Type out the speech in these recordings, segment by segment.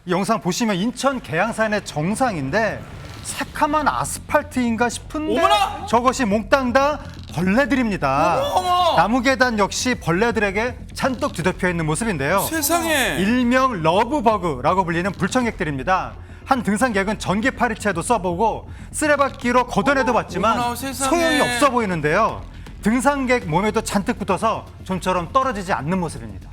이 영상 보시면 인천 계양산의 정상인데 새카만 아스팔트인가 싶은데 어머나! 저것이 몽땅 다 벌레들입니다. 어머! 나무 계단 역시 벌레들에게 잔뜩 뒤덮여 있는 모습인데요. 세상에. 일명 러브버그라고 불리는 불청객들입니다. 한 등산객은 전기 파리채도 써보고 쓰레받기로 걷어내도 봤지만 어머나, 세상에. 소용이 없어 보이는데요. 등산객 몸에도 잔뜩 붙어서 좀처럼 떨어지지 않는 모습입니다.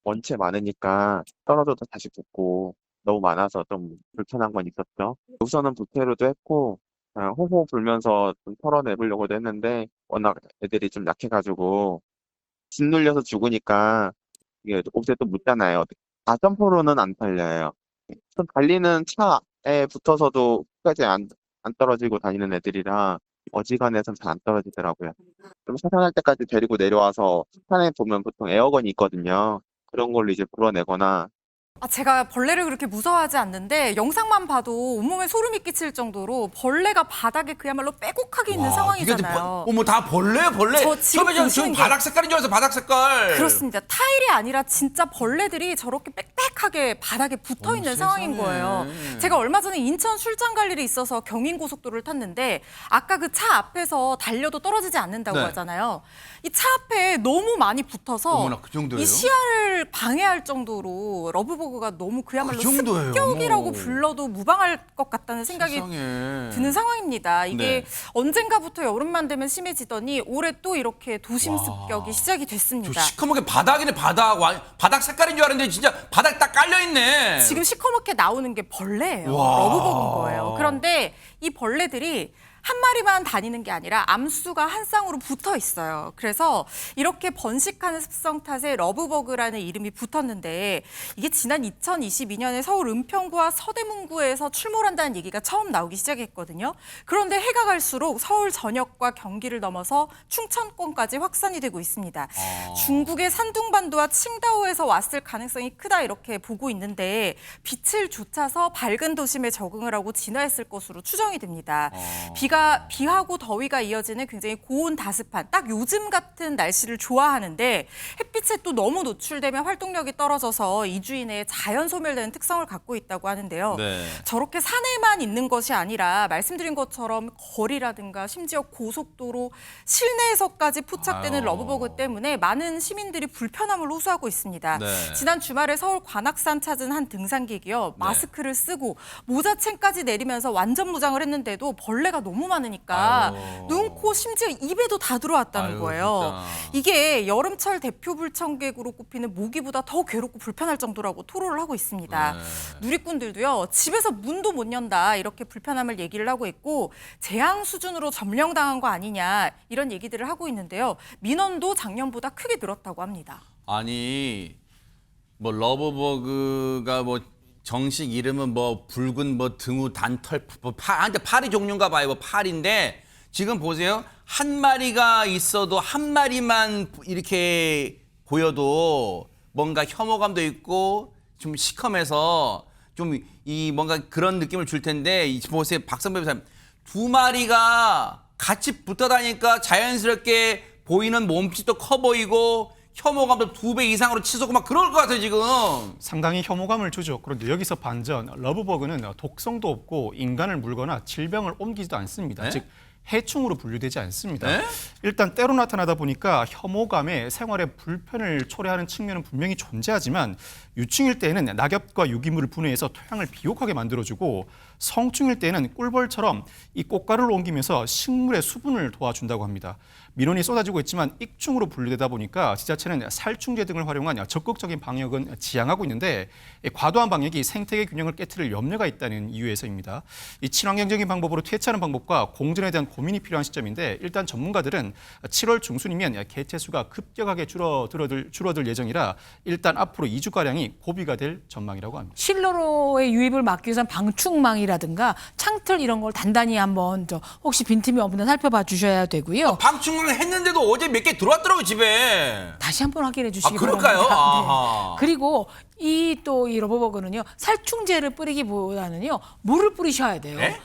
원체 많으니까 떨어져도 다시 붙고 너무 많아서 좀 불편한 건 있었죠. 우선은 부채로도 했고 호호 불면서 좀 털어내보려고도 했는데 워낙 애들이 좀 약해가지고 짓눌려서 죽으니까 이게 옷에 또 묻잖아요. 가점포로는 안 털려요. 좀 달리는 차에 붙어서도 끝까지 안 떨어지고 다니는 애들이라 어지간해서 잘 안 떨어지더라고요. 좀 사산할 때까지 데리고 내려와서 산에 보면 보통 에어건이 있거든요. 그런 걸로 이제 불어내거나. 제가 벌레를 그렇게 무서워하지 않는데 영상만 봐도 온몸에 소름이 끼칠 정도로 벌레가 바닥에 그야말로 빼곡하게 있는 상황이잖아요. 어머, 다 벌레. 저 지금 처음에 보시는 지금 게- 바닥 색깔인 줄 알았어, 바닥 색깔. 그렇습니다. 타일이 아니라 진짜 벌레들이 저렇게 빽빽하게 바닥에 붙어 있는 상황인 세상에. 거예요. 제가 얼마 전에 인천 출장 갈 일이 있어서 경인고속도로를 탔는데 아까 그 차 앞에서 달려도 떨어지지 않는다고 네. 하잖아요. 이 차 앞에 너무 많이 붙어서 어머나, 그 정도예요? 이 시야를 방해할 정도로 러브버그가 너무 그야말로 그 정도예요? 습격이라고 어머. 불러도 무방할 것 같다는 생각이 세상에. 드는 상황입니다. 이게 네. 언젠가부터 여름만 되면 심해지더니 올해 또 이렇게 도심 습격이 시작이 저 됐습니다. 시커멓게 바닥이네, 바닥. 바닥 색깔인 줄 알았는데 진짜 바닥 딱 깔려있네. 지금 시커멓게 나오는 게 벌레예요. 와. 러브버그인 거예요. 그런데 이 벌레들이 한 마리만 다니는 게 아니라 암수가 한 쌍으로 붙어 있어요. 그래서 이렇게 번식하는 습성 탓에 러브버그라는 이름이 붙었는데 이게 지난 2022년에 서울 은평구와 서대문구에서 출몰한다는 얘기가 처음 나오기 시작했거든요. 그런데 해가 갈수록 서울 전역과 경기를 넘어서 충청권까지 확산이 되고 있습니다. 중국의 산둥반도와 칭다오에서 왔을 가능성이 크다 이렇게 보고 있는데 빛을 좇아서 밝은 도심에 적응을 하고 진화했을 것으로 추정이 됩니다. 비하고 더위가 이어지는 굉장히 고온 다습한 딱 요즘 같은 날씨를 좋아하는데 햇빛에 또 너무 노출되면 활동력이 떨어져서 이주인의 자연 소멸되는 특성을 갖고 있다고 하는데요. 네. 저렇게 산에만 있는 것이 아니라 말씀드린 것처럼 거리라든가 심지어 고속도로 실내에서까지 포착되는 아유. 러브버그 때문에 많은 시민들이 불편함을 호소하고 있습니다. 네. 지난 주말에 서울 관악산 찾은 한 등산객이요. 마스크를 쓰고 모자챙까지 내리면서 완전 무장을 했는데도 벌레가 너무 많으니까 아유. 눈, 코, 심지어 입에도 다 들어왔다는 아유, 거예요. 진짜. 이게 여름철 대표 불청객으로 꼽히는 모기보다 더 괴롭고 불편할 정도라고 토로를 하고 있습니다. 네. 누리꾼들도요. 집에서 문도 못 연다 이렇게 불편함을 얘기를 하고 있고 재앙 수준으로 점령당한 거 아니냐 이런 얘기들을 하고 있는데요. 민원도 작년보다 크게 늘었다고 합니다. 아니, 뭐 러브버그가 뭐 정식 이름은 뭐 붉은 뭐 등우 단털 근데 파리 종류인가 봐요. 뭐 파리인데 지금 보세요. 한 마리가 있어도 한 마리만 이렇게 보여도 뭔가 혐오감도 있고 좀 시커매서 좀 이 뭔가 그런 느낌을 줄 텐데 이 보세요. 박선배 변호사님 두 마리가 같이 붙어 다니까 자연스럽게 보이는 몸집도 커 보이고 혐오감도 2배 이상으로 치솟고 막 그럴 것 같아요 지금. 상당히 혐오감을 주죠. 그런데 여기서 반전, 러브버그는 독성도 없고 인간을 물거나 질병을 옮기지도 않습니다. 네? 즉 해충으로 분류되지 않습니다. 네? 일단 때로 나타나다 보니까 혐오감에 생활에 불편을 초래하는 측면은 분명히 존재하지만 유충일 때에는 낙엽과 유기물을 분해해서 토양을 비옥하게 만들어주고 성충일 때에는 꿀벌처럼 이 꽃가루를 옮기면서 식물의 수분을 도와준다고 합니다. 민원이 쏟아지고 있지만 익충으로 분류되다 보니까 지자체는 살충제 등을 활용한 적극적인 방역은 지양하고 있는데 과도한 방역이 생태계 균형을 깨트릴 염려가 있다는 이유에서입니다. 이 친환경적인 방법으로 퇴치하는 방법과 공존에 대한 고민이 필요한 시점인데 일단 전문가들은 7월 중순이면 개체수가 급격하게 줄어들 예정이라 일단 앞으로 2주가량이 고비가 될 전망이라고 합니다. 실로로의 유입을 막기 위해서 방충망이라든가 창틀 이런 걸 단단히 한번 혹시 빈틈이 없나 살펴봐 주셔야 되고요. 방충망을 했는데도 어제 몇 개 들어왔더라고요 집에. 다시 한번 확인해 주시기 그럴까요? 바랍니다. 아하. 그리고 이 러브버그는요 살충제를 뿌리기보다는요 물을 뿌리셔야 돼요. 네?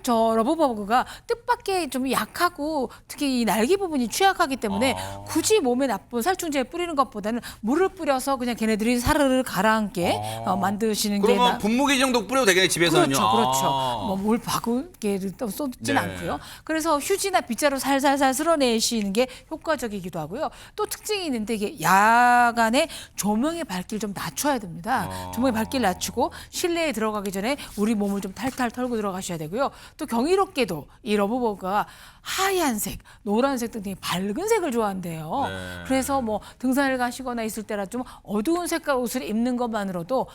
저 러브버그가 뜻밖의 좀 약하고 특히 이 날개 부분이 취약하기 때문에 굳이 몸에 나쁜 살충제 뿌리는 것보다는 물을 뿌려서 그냥 걔네들이 사르르 가라앉게 만드시는 게 그러면 분무기 정도 뿌려도 되겠네 집에서는요. 그렇죠. 뭐 물 바구게 또 쏟진 네. 않고요. 그래서 휴지나 빗자루 살살살 쓸어내시는 게 효과적이기도 하고요. 또 특징이 있는데 이게 야간에 조명의 밝기를 좀 낮춰야 됩니다. 조명의 밝기를 낮추고 실내에 들어가기 전에 우리 몸을 좀 탈탈 털고 들어가셔야 되고요. 또 경이롭게도 이 러브버그가 하얀색, 노란색 등 되게 밝은 색을 좋아한대요. 그래서 뭐 등산을 가시거나 있을 때라 좀 어두운 색깔 옷을 입는 것만으로도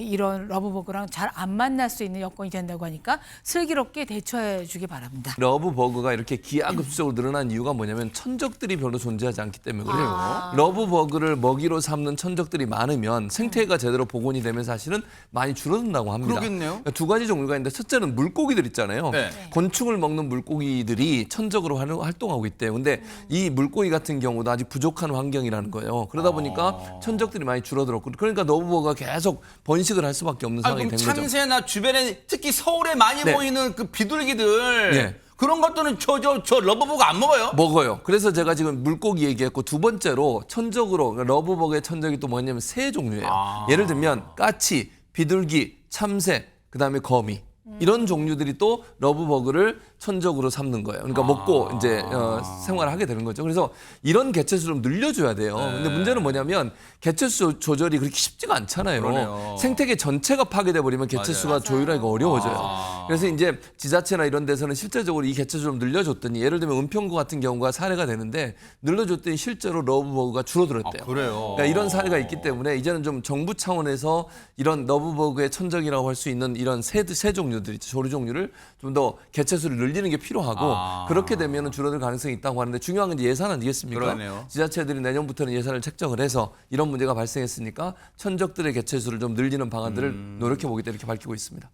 이런 러브버그랑 잘 안 만날 수 있는 여건이 된다고 하니까 슬기롭게 대처해 주기 바랍니다. 러브버그가 이렇게 기하급수적으로 늘어난 이유가 뭐냐면 천적들이 별로 존재하지 않기 때문에 그래요. 러브버그를 먹이로 삼는 천적들이 많으면 생태계가 제대로 복원이 되면 사실은 많이 줄어든다고 합니다. 그러겠네요. 그러니까 두 가지 종류가 있는데 첫째는 물고기들 있잖아요. 네. 곤충을 먹는 물고기들이 천적으로 활동하고 있대요. 근데 이 물고기 같은 경우도 아직 부족한 환경이라는 거예요. 그러다 보니까 천적들이 많이 줄어들었고 그러니까 러브버그가 계속 번식을 할 수밖에 없는 아, 상황이 그럼 된 거죠. 참새나 주변에 특히 서울에 많이 네. 보이는 그 비둘기들 네. 그런 것들은 저 러브버그 안 먹어요? 먹어요. 그래서 제가 지금 물고기 얘기했고 두 번째로 천적으로 러브버그의 천적이 또 뭐냐면 새 종류예요. 예를 들면 까치, 비둘기, 참새, 그다음에 거미. 이런 종류들이 또 러브버그를 천적으로 삼는 거예요. 그러니까 먹고 이제 생활을 하게 되는 거죠. 그래서 이런 개체수를 좀 늘려줘야 돼요. 근데 문제는 뭐냐면 개체수 조절이 그렇게 쉽지가 않잖아요. 그러네요. 생태계 전체가 파괴돼 버리면 개체수가 조율하기가 어려워져요. 그래서 이제 지자체나 이런 데서는 실제적으로 이 개체수를 좀 늘려줬더니 예를 들면 은평구 같은 경우가 사례가 되는데 늘려줬더니 실제로 러브버그가 줄어들었대요. 그래요. 그러니까 이런 사례가 있기 때문에 이제는 좀 정부 차원에서 이런 러브버그의 천적이라고 할 수 있는 이런 새 종류들, 조류 종류를 좀 더 개체수를 늘리는 게 필요하고 그렇게 되면 줄어들 가능성이 있다고 하는데 중요한 건 이제 예산 아니겠습니까? 그러네요. 지자체들이 내년부터는 예산을 책정을 해서 이런 문제가 발생했으니까 천적들의 개체수를 좀 늘리는 방안들을 노력해 보겠다 이렇게 밝히고 있습니다.